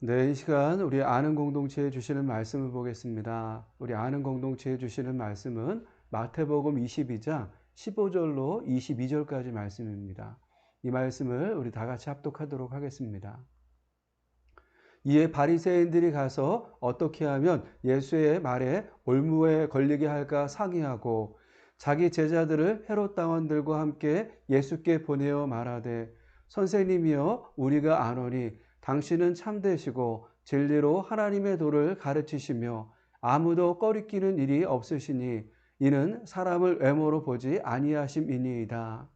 네, 이 시간 우리 아는 공동체에 주시는 말씀을 보겠습니다. 우리 아는 공동체에 주시는 말씀은 마태복음 22장 15절로 22절까지 말씀입니다. 이 말씀을 우리 다 같이 합독하도록 하겠습니다. 이에 바리새인들이 가서 어떻게 하면 예수의 말에 올무에 걸리게 할까 상의하고 자기 제자들을 헤롯 당원들과 함께 예수께 보내어 말하되 선생님이여 우리가 아노니 당신은 참되시고 진리로 하나님의 도를 가르치시며 아무도 꺼리끼는 일이 없으시니 이는 사람을 외모로 보지 아니하심이니이다.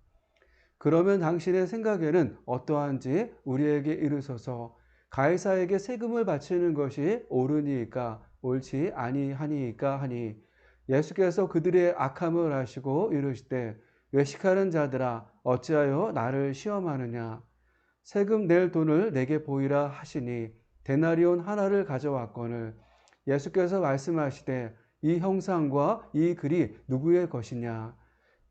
그러면 당신의 생각에는 어떠한지 우리에게 이르소서. 가이사에게 세금을 바치는 것이 옳으니까 옳지 아니하니까 하니 예수께서 그들의 악함을 아시고 이르시되 외식하는 자들아 어찌하여 나를 시험하느냐. 세금 낼 돈을 내게 보이라 하시니 데나리온 하나를 가져왔거늘 예수께서 말씀하시되 이 형상과 이 글이 누구의 것이냐.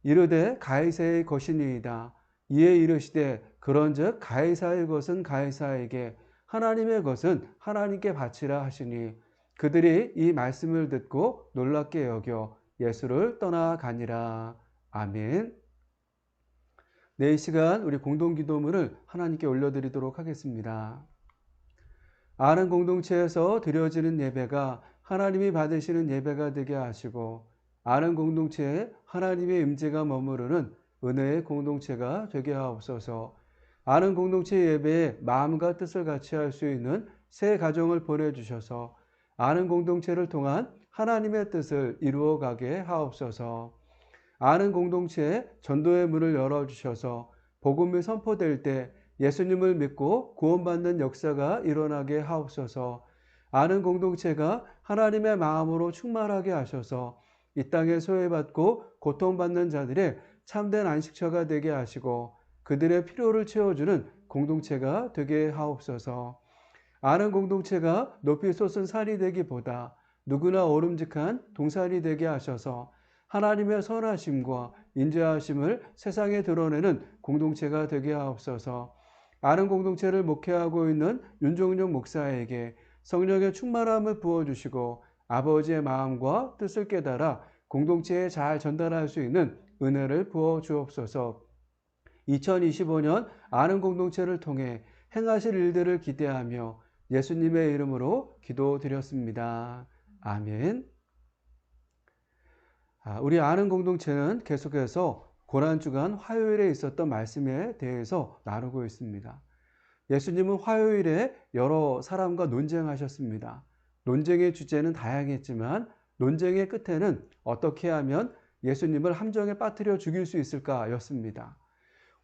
이르되 가이사의 것이니이다. 이에 이르시되 그런즉 가이사의 것은 가이사에게 하나님의 것은 하나님께 바치라 하시니 그들이 이 말씀을 듣고 놀랍게 여겨 예수를 떠나가니라. 아멘. 네, 이 시간 우리 공동기도문을 하나님께 올려드리도록 하겠습니다. 아는 공동체에서 드려지는 예배가 하나님이 받으시는 예배가 되게 하시고 아는 공동체에 하나님의 임재가 머무르는 은혜의 공동체가 되게 하옵소서. 아는 공동체 예배에 마음과 뜻을 같이 할 수 있는 새 가정을 보내주셔서 아는 공동체를 통한 하나님의 뜻을 이루어가게 하옵소서. 아는 공동체에 전도의 문을 열어주셔서 복음이 선포될 때 예수님을 믿고 구원받는 역사가 일어나게 하옵소서. 아는 공동체가 하나님의 마음으로 충만하게 하셔서 이 땅에 소외받고 고통받는 자들의 참된 안식처가 되게 하시고 그들의 필요를 채워주는 공동체가 되게 하옵소서. 아는 공동체가 높이 솟은 산이 되기보다 누구나 오름직한 동산이 되게 하셔서 하나님의 선하심과 인자하심을 세상에 드러내는 공동체가 되게 하옵소서. 아는 공동체를 목회하고 있는 윤종용 목사에게 성령의 충만함을 부어주시고 아버지의 마음과 뜻을 깨달아 공동체에 잘 전달할 수 있는 은혜를 부어 주옵소서. 2025년 아는 공동체를 통해 행하실 일들을 기대하며 예수님의 이름으로 기도드렸습니다. 아멘. 우리 아는 공동체는 계속해서 고난주간 화요일에 있었던 말씀에 대해서 나누고 있습니다. 예수님은 화요일에 여러 사람과 논쟁하셨습니다. 논쟁의 주제는 다양했지만 논쟁의 끝에는 어떻게 하면 예수님을 함정에 빠뜨려 죽일 수 있을까 였습니다.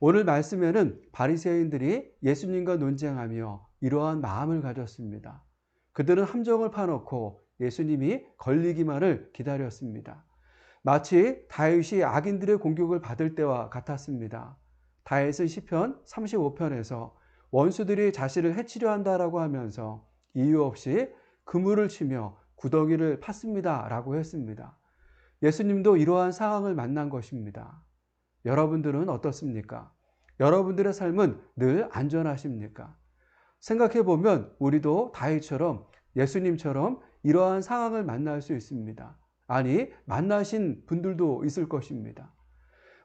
오늘 말씀에는 바리새인들이 예수님과 논쟁하며 이러한 마음을 가졌습니다. 그들은 함정을 파놓고 예수님이 걸리기만을 기다렸습니다. 마치 다윗이 악인들의 공격을 받을 때와 같았습니다. 다윗은 시편 35편에서 원수들이 자신을 해치려 한다라고 하면서 이유 없이 그물을 치며 구덩이를 팠습니다 라고 했습니다. 예수님도 이러한 상황을 만난 것입니다. 여러분들은 어떻습니까? 여러분들의 삶은 늘 안전하십니까? 생각해 보면 우리도 다윗처럼 예수님처럼 이러한 상황을 만날 수 있습니다. 아니, 만나신 분들도 있을 것입니다.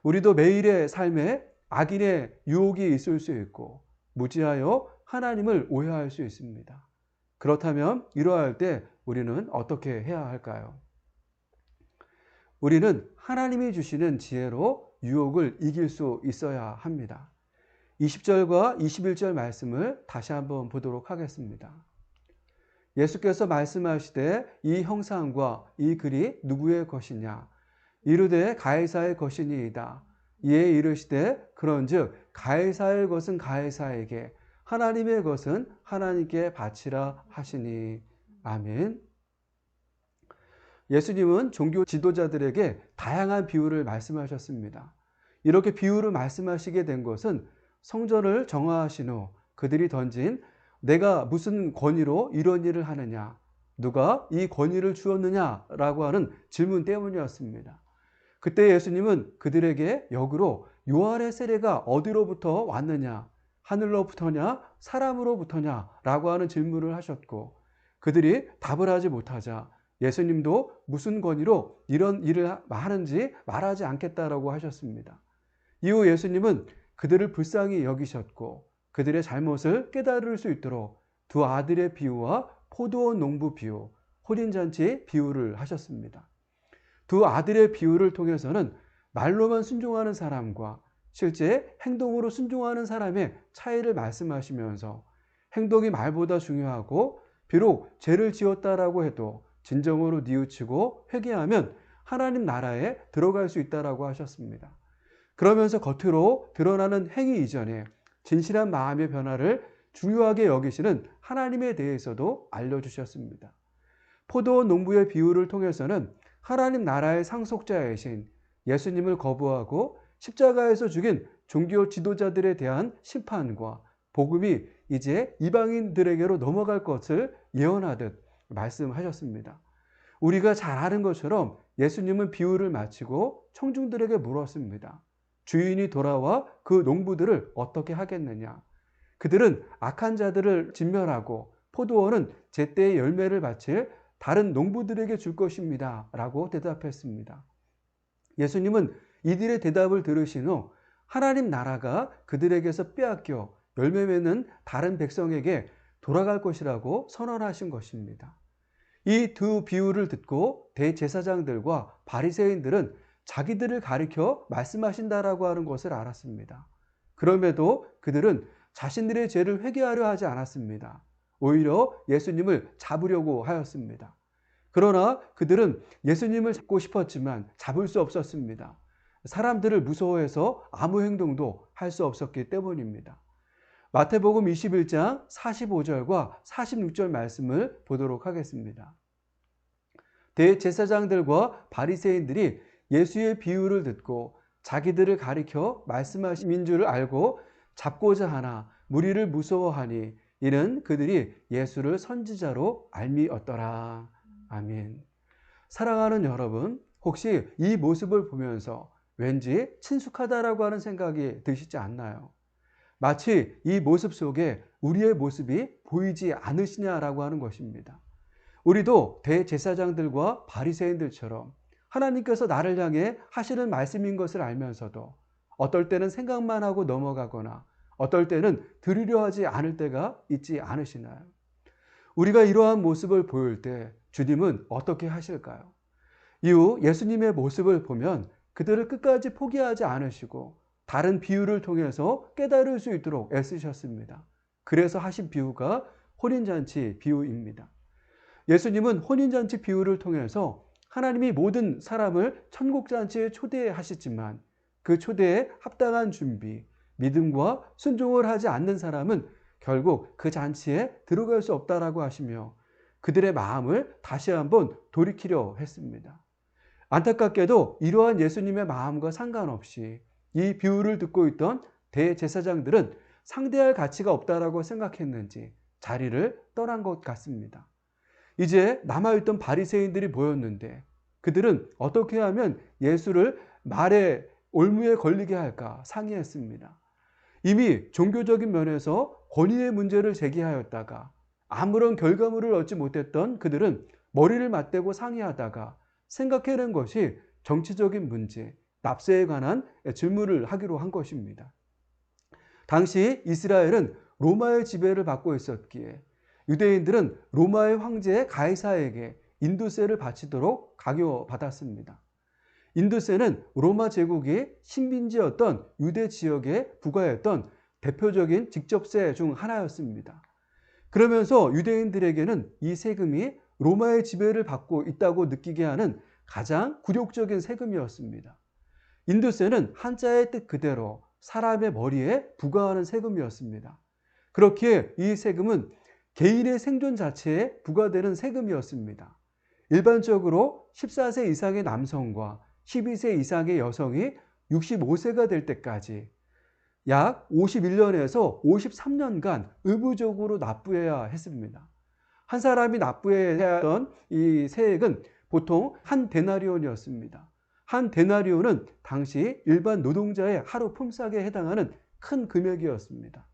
우리도 매일의 삶에 악인의 유혹이 있을 수 있고 무지하여 하나님을 오해할 수 있습니다. 그렇다면 이러할 때 우리는 어떻게 해야 할까요? 우리는 하나님이 주시는 지혜로 유혹을 이길 수 있어야 합니다. 20절과 21절 말씀을 다시 한번 보도록 하겠습니다. 예수께서 말씀하시되 이 형상과 이 글이 누구의 것이냐. 이르되 가이사의 것이니이다. 이에 이르시되 그런즉 가이사의 것은 가이사에게 하나님의 것은 하나님께 바치라 하시니. 아멘. 예수님은 종교 지도자들에게 다양한 비유를 말씀하셨습니다. 이렇게 비유를 말씀하시게 된 것은 성전을 정화하신 후 그들이 던진 내가 무슨 권위로 이런 일을 하느냐, 누가 이 권위를 주었느냐라고 하는 질문 때문이었습니다. 그때 예수님은 그들에게 역으로 요한의 세례가 어디로부터 왔느냐 하늘로부터냐 사람으로부터냐 라고 하는 질문을 하셨고, 그들이 답을 하지 못하자 예수님도 무슨 권위로 이런 일을 하는지 말하지 않겠다라고 하셨습니다. 이후 예수님은 그들을 불쌍히 여기셨고 그들의 잘못을 깨달을 수 있도록 두 아들의 비유와 포도원 농부 비유, 혼인잔치 비유를 하셨습니다. 두 아들의 비유를 통해서는 말로만 순종하는 사람과 실제 행동으로 순종하는 사람의 차이를 말씀하시면서, 행동이 말보다 중요하고 비록 죄를 지었다라고 해도 진정으로 뉘우치고 회개하면 하나님 나라에 들어갈 수 있다라고 하셨습니다. 그러면서 겉으로 드러나는 행위 이전에 진실한 마음의 변화를 중요하게 여기시는 하나님에 대해서도 알려주셨습니다. 포도원 농부의 비유를 통해서는 하나님 나라의 상속자이신 예수님을 거부하고 십자가에서 죽인 종교 지도자들에 대한 심판과 복음이 이제 이방인들에게로 넘어갈 것을 예언하듯 말씀하셨습니다. 우리가 잘 아는 것처럼 예수님은 비유를 마치고 청중들에게 물었습니다. 주인이 돌아와 그 농부들을 어떻게 하겠느냐? 그들은 악한 자들을 진멸하고 포도원은 제때의 열매를 바칠 다른 농부들에게 줄 것입니다 라고 대답했습니다. 예수님은 이들의 대답을 들으신 후 하나님 나라가 그들에게서 빼앗겨 열매 맺는 다른 백성에게 돌아갈 것이라고 선언하신 것입니다. 이 두 비유를 듣고 대제사장들과 바리새인들은 자기들을 가리켜 말씀하신다라고 하는 것을 알았습니다. 그럼에도 그들은 자신들의 죄를 회개하려 하지 않았습니다. 오히려 예수님을 잡으려고 하였습니다. 그러나 그들은 예수님을 잡고 싶었지만 잡을 수 없었습니다. 사람들을 무서워해서 아무 행동도 할 수 없었기 때문입니다. 마태복음 21장 45절과 46절 말씀을 보도록 하겠습니다. 대제사장들과 바리새인들이 예수의 비유를 듣고 자기들을 가리켜 말씀하신 줄 알고 잡고자 하나 무리를 무서워하니 이는 그들이 예수를 선지자로 알미었더라. 아멘. 사랑하는 여러분, 혹시 이 모습을 보면서 왠지 친숙하다라고 하는 생각이 드시지 않나요? 마치 이 모습 속에 우리의 모습이 보이지 않으시냐라고 하는 것입니다. 우리도 대제사장들과 바리새인들처럼 하나님께서 나를 향해 하시는 말씀인 것을 알면서도 어떨 때는 생각만 하고 넘어가거나 어떨 때는 들으려 하지 않을 때가 있지 않으시나요? 우리가 이러한 모습을 보일 때 주님은 어떻게 하실까요? 이후 예수님의 모습을 보면 그들을 끝까지 포기하지 않으시고 다른 비유를 통해서 깨달을 수 있도록 애쓰셨습니다. 그래서 하신 비유가 혼인잔치 비유입니다. 예수님은 혼인잔치 비유를 통해서 하나님이 모든 사람을 천국잔치에 초대하시지만 그 초대에 합당한 준비, 믿음과 순종을 하지 않는 사람은 결국 그 잔치에 들어갈 수 없다라고 하시며 그들의 마음을 다시 한번 돌이키려 했습니다. 안타깝게도 이러한 예수님의 마음과 상관없이 이 비유를 듣고 있던 대제사장들은 상대할 가치가 없다라고 생각했는지 자리를 떠난 것 같습니다. 이제 남아있던 바리새인들이 모였는데 그들은 어떻게 하면 예수를 말의 올무에 걸리게 할까 상의했습니다. 이미 종교적인 면에서 권위의 문제를 제기하였다가 아무런 결과물을 얻지 못했던 그들은 머리를 맞대고 상의하다가 생각해낸 것이 정치적인 문제, 납세에 관한 질문을 하기로 한 것입니다. 당시 이스라엘은 로마의 지배를 받고 있었기에 유대인들은 로마의 황제 가이사에게 인두세를 바치도록 강요받았습니다. 인두세는 로마 제국이 식민지였던 유대 지역에 부과했던 대표적인 직접세 중 하나였습니다. 그러면서 유대인들에게는 이 세금이 로마의 지배를 받고 있다고 느끼게 하는 가장 굴욕적인 세금이었습니다. 인두세는 한자의 뜻 그대로 사람의 머리에 부과하는 세금이었습니다. 그렇기에 이 세금은 개인의 생존 자체에 부과되는 세금이었습니다. 일반적으로 14세 이상의 남성과 12세 이상의 여성이 65세가 될 때까지 약 51년에서 53년간 의무적으로 납부해야 했습니다. 한 사람이 납부해야 했던 이 세액은 보통 한 데나리온이었습니다. 한 데나리온은 당시 일반 노동자의 하루 품삯에 해당하는 큰 금액이었습니다.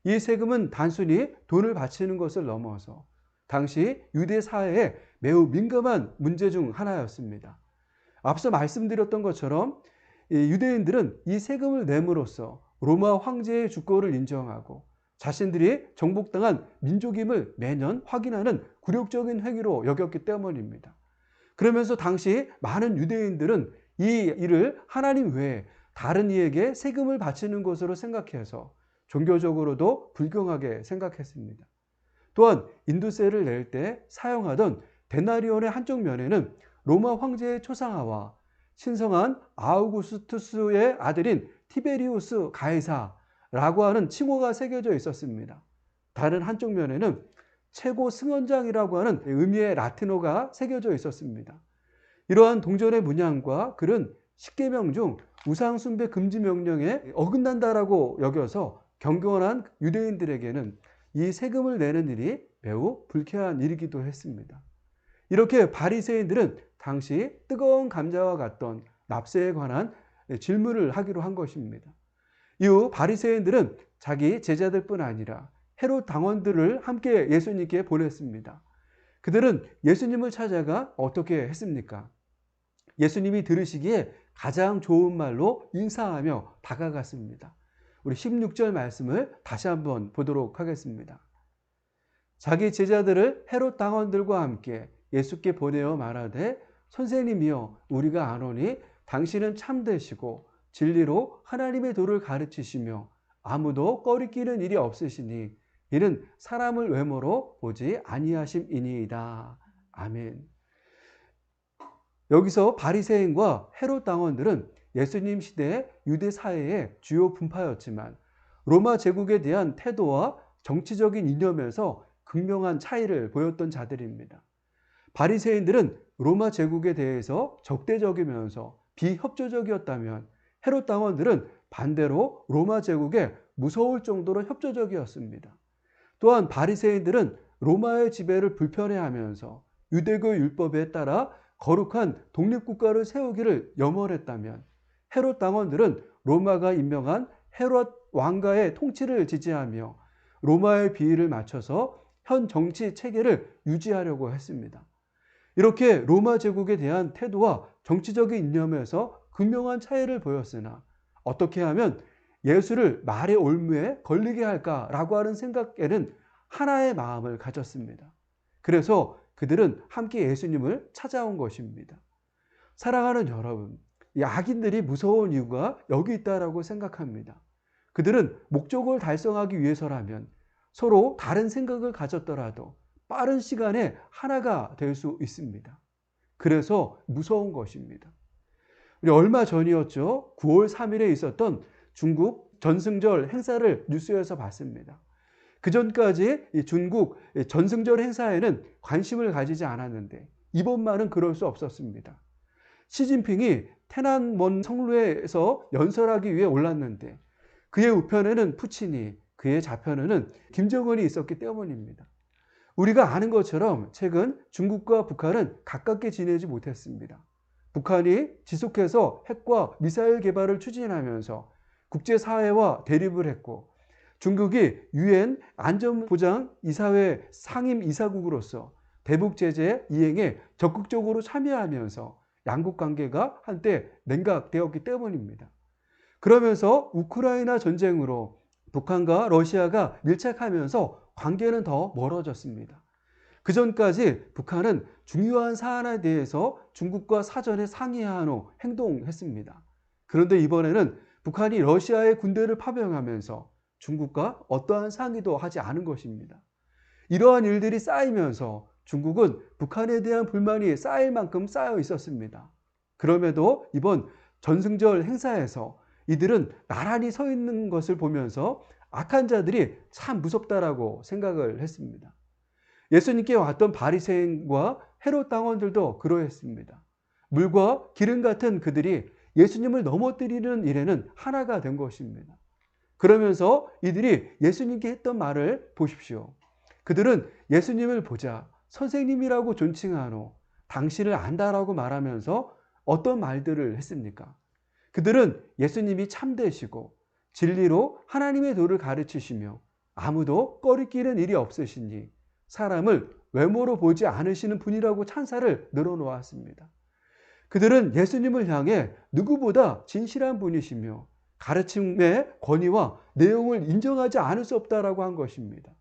이 세금은 단순히 돈을 바치는 것을 넘어서 당시 유대 사회에 매우 민감한 문제 중 하나였습니다. 앞서 말씀드렸던 것처럼 유대인들은 이 세금을 내므로써 로마 황제의 주권을 인정하고 자신들이 정복당한 민족임을 매년 확인하는 굴욕적인 행위로 여겼기 때문입니다. 그러면서 당시 많은 유대인들은 이 일을 하나님 외에 다른 이에게 세금을 바치는 것으로 생각해서 종교적으로도 불경하게 생각했습니다. 또한 인두세를 낼 때 사용하던 데나리온의 한쪽 면에는 로마 황제의 초상화와 신성한 아우구스투스의 아들인 티베리우스 가이사라고 하는 칭호가 새겨져 있었습니다. 다른 한쪽 면에는 최고 승원장이라고 하는 의미의 라틴어가 새겨져 있었습니다. 이러한 동전의 문양과 글은 십계명 중 우상 숭배 금지 명령에 어긋난다라고 여겨서 경건한 유대인들에게는 이 세금을 내는 일이 매우 불쾌한 일이기도 했습니다. 이렇게 바리새인들은 당시 뜨거운 감자와 같던 납세에 관한 질문을 하기로 한 것입니다. 이후 바리새인들은 자기 제자들뿐 아니라 헤롯 당원들을 함께 예수님께 보냈습니다. 그들은 예수님을 찾아가 어떻게 했습니까? 예수님이 들으시기에 가장 좋은 말로 인사하며 다가갔습니다. 우리 16절 말씀을 다시 한번 보도록 하겠습니다. 자기 제자들을 헤롯 당원들과 함께 예수께 보내어 말하되 선생님이여 우리가 아노니 당신은 참되시고 진리로 하나님의 도를 가르치시며 아무도 꺼리끼는 일이 없으시니 이는 사람을 외모로 보지 아니하심이니이다. 아멘. 여기서 바리새인과 헤롯 당원들은 예수님 시대 유대 사회의 주요 분파였지만 로마 제국에 대한 태도와 정치적인 이념에서 극명한 차이를 보였던 자들입니다. 바리새인들은 로마 제국에 대해서 적대적이면서 비협조적이었다면 헤롯 당원들은 반대로 로마 제국에 무서울 정도로 협조적이었습니다. 또한 바리새인들은 로마의 지배를 불편해하면서 유대교 율법에 따라 거룩한 독립국가를 세우기를 염원했다면 헤롯 당원들은 로마가 임명한 헤롯 왕가의 통치를 지지하며 로마의 비위를 맞춰서 현 정치 체계를 유지하려고 했습니다. 이렇게 로마 제국에 대한 태도와 정치적인 이념에서 극명한 차이를 보였으나 어떻게 하면 예수를 말의 올무에 걸리게 할까라고 하는 생각에는 하나의 마음을 가졌습니다. 그래서 그들은 함께 예수님을 찾아온 것입니다. 사랑하는 여러분, 이 악인들이 무서운 이유가 여기 있다라고 생각합니다. 그들은 목적을 달성하기 위해서라면 서로 다른 생각을 가졌더라도 빠른 시간에 하나가 될 수 있습니다. 그래서 무서운 것입니다. 우리 얼마 전이었죠. 9월 3일에 있었던 중국 전승절 행사를 뉴스에서 봤습니다. 그 전까지 이 중국 전승절 행사에는 관심을 가지지 않았는데 이번만은 그럴 수 없었습니다. 시진핑이 테난먼 성루에서 연설하기 위해 올랐는데 그의 우편에는 푸틴이, 그의 좌편에는 김정은이 있었기 때문입니다. 우리가 아는 것처럼 최근 중국과 북한은 가깝게 지내지 못했습니다. 북한이 지속해서 핵과 미사일 개발을 추진하면서 국제사회와 대립을 했고 중국이 유엔 안전보장이사회 상임이사국으로서 대북 제재 이행에 적극적으로 참여하면서 양국 관계가 한때 냉각되었기 때문입니다. 그러면서 우크라이나 전쟁으로 북한과 러시아가 밀착하면서 관계는 더 멀어졌습니다. 그 전까지 북한은 중요한 사안에 대해서 중국과 사전에 상의한 후 행동했습니다. 그런데 이번에는 북한이 러시아의 군대를 파병하면서 중국과 어떠한 상의도 하지 않은 것입니다. 이러한 일들이 쌓이면서 중국은 북한에 대한 불만이 쌓일 만큼 쌓여 있었습니다. 그럼에도 이번 전승절 행사에서 이들은 나란히 서 있는 것을 보면서 악한 자들이 참 무섭다라고 생각을 했습니다. 예수님께 왔던 바리새인과 헤롯 당원들도 그러했습니다. 물과 기름 같은 그들이 예수님을 넘어뜨리는 일에는 하나가 된 것입니다. 그러면서 이들이 예수님께 했던 말을 보십시오. 그들은 예수님을 보자 선생님이라고 존칭한 후 당신을 안다라고 말하면서 어떤 말들을 했습니까? 그들은 예수님이 참되시고 진리로 하나님의 도를 가르치시며 아무도 꺼리끼는 일이 없으시니 사람을 외모로 보지 않으시는 분이라고 찬사를 늘어놓았습니다. 그들은 예수님을 향해 누구보다 진실한 분이시며 가르침의 권위와 내용을 인정하지 않을 수 없다라고 한 것입니다.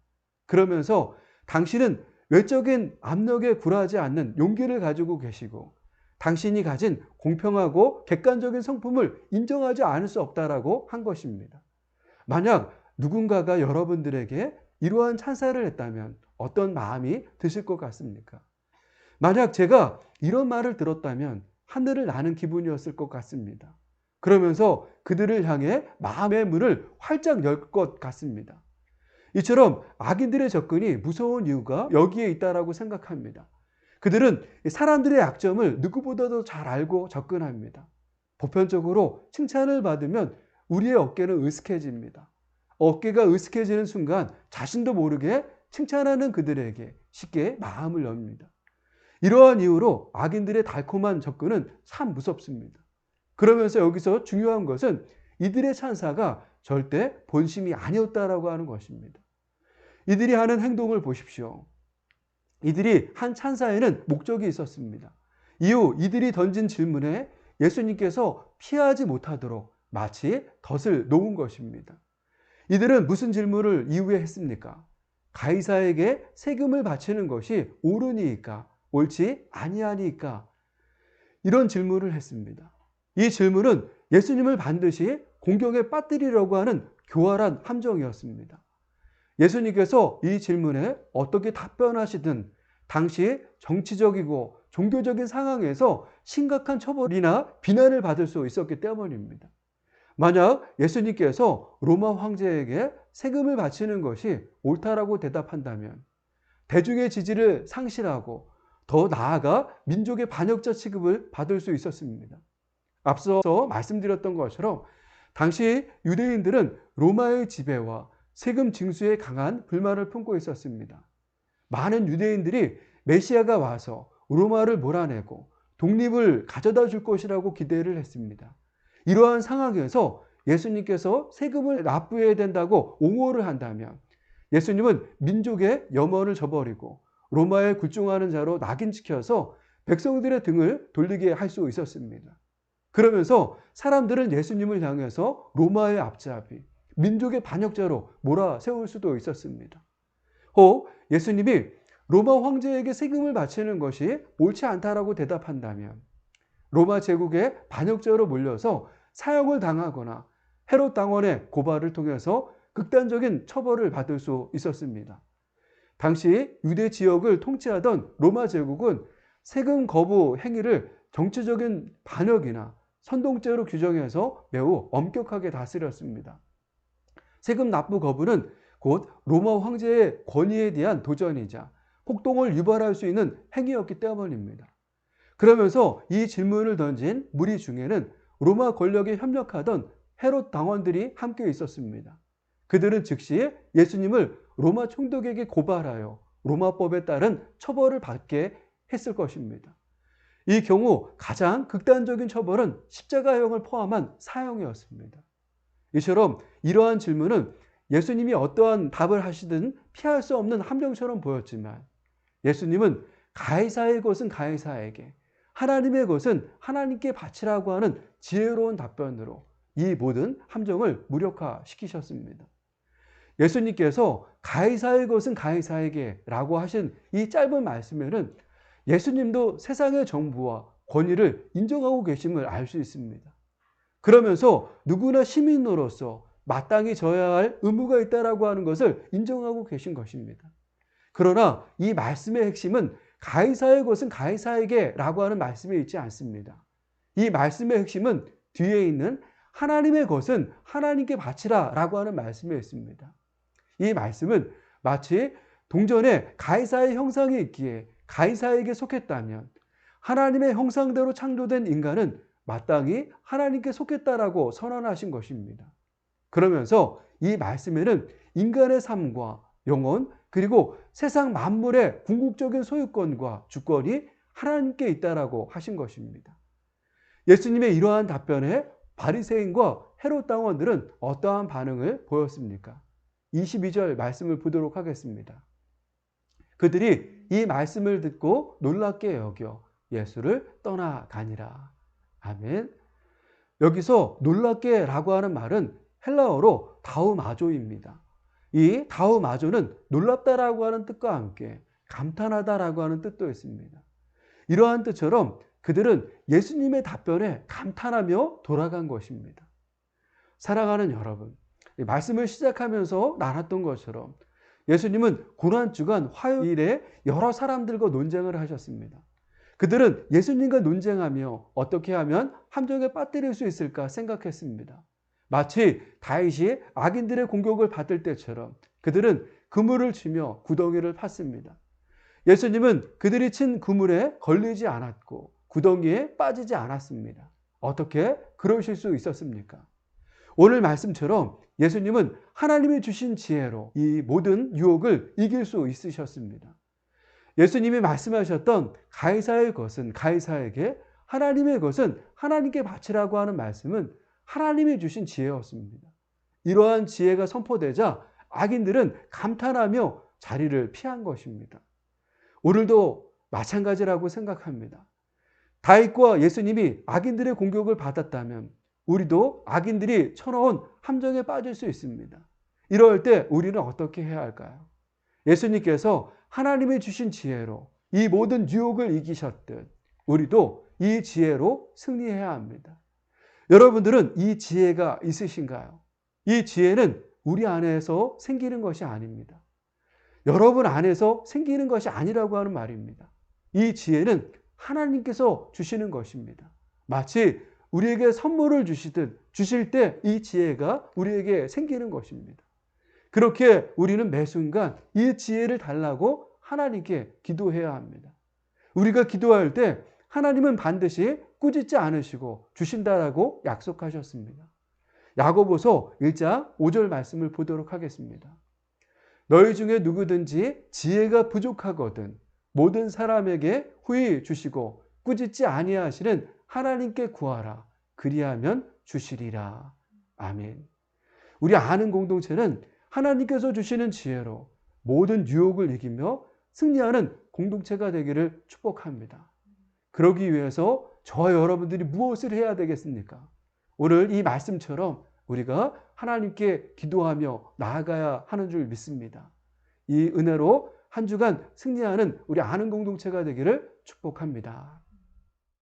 그러면서 당신은 외적인 압력에 굴하지 않는 용기를 가지고 계시고 당신이 가진 공평하고 객관적인 성품을 인정하지 않을 수 없다라고 한 것입니다. 만약 누군가가 여러분들에게 이러한 찬사를 했다면 어떤 마음이 드실 것 같습니까? 만약 제가 이런 말을 들었다면 하늘을 나는 기분이었을 것 같습니다. 그러면서 그들을 향해 마음의 문을 활짝 열 것 같습니다. 이처럼 악인들의 접근이 무서운 이유가 여기에 있다라고 생각합니다. 그들은 사람들의 약점을 누구보다도 잘 알고 접근합니다. 보편적으로 칭찬을 받으면 우리의 어깨는 으스해집니다. 어깨가 으스해지는 순간 자신도 모르게 칭찬하는 그들에게 쉽게 마음을 엽니다. 이러한 이유로 악인들의 달콤한 접근은 참 무섭습니다. 그러면서 여기서 중요한 것은 이들의 찬사가 절대 본심이 아니었다라고 하는 것입니다. 이들이 하는 행동을 보십시오. 이들이 한 찬사에는 목적이 있었습니다. 이후 이들이 던진 질문에 예수님께서 피하지 못하도록 마치 덫을 놓은 것입니다. 이들은 무슨 질문을 이후에 했습니까? 가이사에게 세금을 바치는 것이 옳으니까, 옳지 아니하니까? 이런 질문을 했습니다. 이 질문은 예수님을 반드시 공경에 빠뜨리려고 하는 교활한 함정이었습니다. 예수님께서 이 질문에 어떻게 답변하시든 당시 정치적이고 종교적인 상황에서 심각한 처벌이나 비난을 받을 수 있었기 때문입니다. 만약 예수님께서 로마 황제에게 세금을 바치는 것이 옳다라고 대답한다면 대중의 지지를 상실하고 더 나아가 민족의 반역자 취급을 받을 수 있었습니다. 앞서서 말씀드렸던 것처럼 당시 유대인들은 로마의 지배와 세금 징수에 강한 불만을 품고 있었습니다. 많은 유대인들이 메시아가 와서 로마를 몰아내고 독립을 가져다 줄 것이라고 기대를 했습니다. 이러한 상황에서 예수님께서 세금을 납부해야 된다고 옹호를 한다면 예수님은 민족의 염원을 저버리고 로마에 굴종하는 자로 낙인시켜서 백성들의 등을 돌리게 할 수 있었습니다. 그러면서 사람들은 예수님을 향해서 로마의 앞잡이, 민족의 반역자로 몰아세울 수도 있었습니다. 혹 예수님이 로마 황제에게 세금을 바치는 것이 옳지 않다라고 대답한다면 로마 제국의 반역자로 몰려서 사형을 당하거나 헤롯 당원의 고발을 통해서 극단적인 처벌을 받을 수 있었습니다. 당시 유대 지역을 통치하던 로마 제국은 세금 거부 행위를 정치적인 반역이나 선동죄로 규정해서 매우 엄격하게 다스렸습니다. 세금 납부 거부는 곧 로마 황제의 권위에 대한 도전이자 폭동을 유발할 수 있는 행위였기 때문입니다. 그러면서 이 질문을 던진 무리 중에는 로마 권력에 협력하던 헤롯 당원들이 함께 있었습니다. 그들은 즉시 예수님을 로마 총독에게 고발하여 로마법에 따른 처벌을 받게 했을 것입니다. 이 경우 가장 극단적인 처벌은 십자가형을 포함한 사형이었습니다. 이처럼 이러한 질문은 예수님이 어떠한 답을 하시든 피할 수 없는 함정처럼 보였지만 예수님은 가이사의 것은 가이사에게, 하나님의 것은 하나님께 바치라고 하는 지혜로운 답변으로 이 모든 함정을 무력화시키셨습니다. 예수님께서 가이사의 것은 가이사에게 라고 하신 이 짧은 말씀에는 예수님도 세상의 정부와 권위를 인정하고 계심을 알 수 있습니다. 그러면서 누구나 시민으로서 마땅히 져야 할 의무가 있다라고 하는 것을 인정하고 계신 것입니다. 그러나 이 말씀의 핵심은 가이사의 것은 가이사에게 라고 하는 말씀에 있지 않습니다. 이 말씀의 핵심은 뒤에 있는 하나님의 것은 하나님께 바치라 라고 하는 말씀에 있습니다. 이 말씀은 마치 동전에 가이사의 형상이 있기에 가이사에게 속했다면 하나님의 형상대로 창조된 인간은 마땅히 하나님께 속했다라고 선언하신 것입니다. 그러면서 이 말씀에는 인간의 삶과 영혼 그리고 세상 만물의 궁극적인 소유권과 주권이 하나님께 있다라고 하신 것입니다. 예수님의 이러한 답변에 바리새인과 헤롯 당원들은 어떠한 반응을 보였습니까? 22절 말씀을 보도록 하겠습니다. 그들이 이 말씀을 듣고 놀랍게 여겨 예수를 떠나가니라. 아멘. 여기서 놀랍게 라고 하는 말은 헬라어로 다우마조입니다. 이 다우마조는 놀랍다라고 하는 뜻과 함께 감탄하다라고 하는 뜻도 있습니다. 이러한 뜻처럼 그들은 예수님의 답변에 감탄하며 돌아간 것입니다. 사랑하는 여러분, 말씀을 시작하면서 나눴던 것처럼 예수님은 고난주간 화요일에 여러 사람들과 논쟁을 하셨습니다. 그들은 예수님과 논쟁하며 어떻게 하면 함정에 빠뜨릴 수 있을까 생각했습니다. 마치 다윗이 악인들의 공격을 받을 때처럼 그들은 그물을 치며 구덩이를 팠습니다. 예수님은 그들이 친 그물에 걸리지 않았고 구덩이에 빠지지 않았습니다. 어떻게 그러실 수 있었습니까? 오늘 말씀처럼 예수님은 하나님이 주신 지혜로 이 모든 유혹을 이길 수 있으셨습니다. 예수님이 말씀하셨던 가이사의 것은 가이사에게, 하나님의 것은 하나님께 바치라고 하는 말씀은 하나님이 주신 지혜였습니다. 이러한 지혜가 선포되자 악인들은 감탄하며 자리를 피한 것입니다. 오늘도 마찬가지라고 생각합니다. 다윗과 예수님이 악인들의 공격을 받았다면 우리도 악인들이 쳐넣은 함정에 빠질 수 있습니다. 이럴 때 우리는 어떻게 해야 할까요? 예수님께서 하나님이 주신 지혜로 이 모든 유혹을 이기셨듯 우리도 이 지혜로 승리해야 합니다. 여러분들은 이 지혜가 있으신가요? 이 지혜는 우리 안에서 생기는 것이 아닙니다. 여러분 안에서 생기는 것이 아니라고 하는 말입니다. 이 지혜는 하나님께서 주시는 것입니다. 마치 우리에게 선물을 주시듯 주실 때 이 지혜가 우리에게 생기는 것입니다. 그렇게 우리는 매 순간 이 지혜를 달라고 하나님께 기도해야 합니다. 우리가 기도할 때 하나님은 반드시 꾸짖지 않으시고 주신다라고 약속하셨습니다. 야고보서 1장 5절 말씀을 보도록 하겠습니다. 너희 중에 누구든지 지혜가 부족하거든 모든 사람에게 후히 주시고 꾸짖지 아니하시는 하나님께 구하라. 그리하면 주시리라. 아멘. 우리 아는 공동체는 하나님께서 주시는 지혜로 모든 유혹을 이기며 승리하는 공동체가 되기를 축복합니다. 그러기 위해서 저와 여러분들이 무엇을 해야 되겠습니까? 오늘 이 말씀처럼 우리가 하나님께 기도하며 나아가야 하는 줄 믿습니다. 이 은혜로 한 주간 승리하는 우리 아는 공동체가 되기를 축복합니다.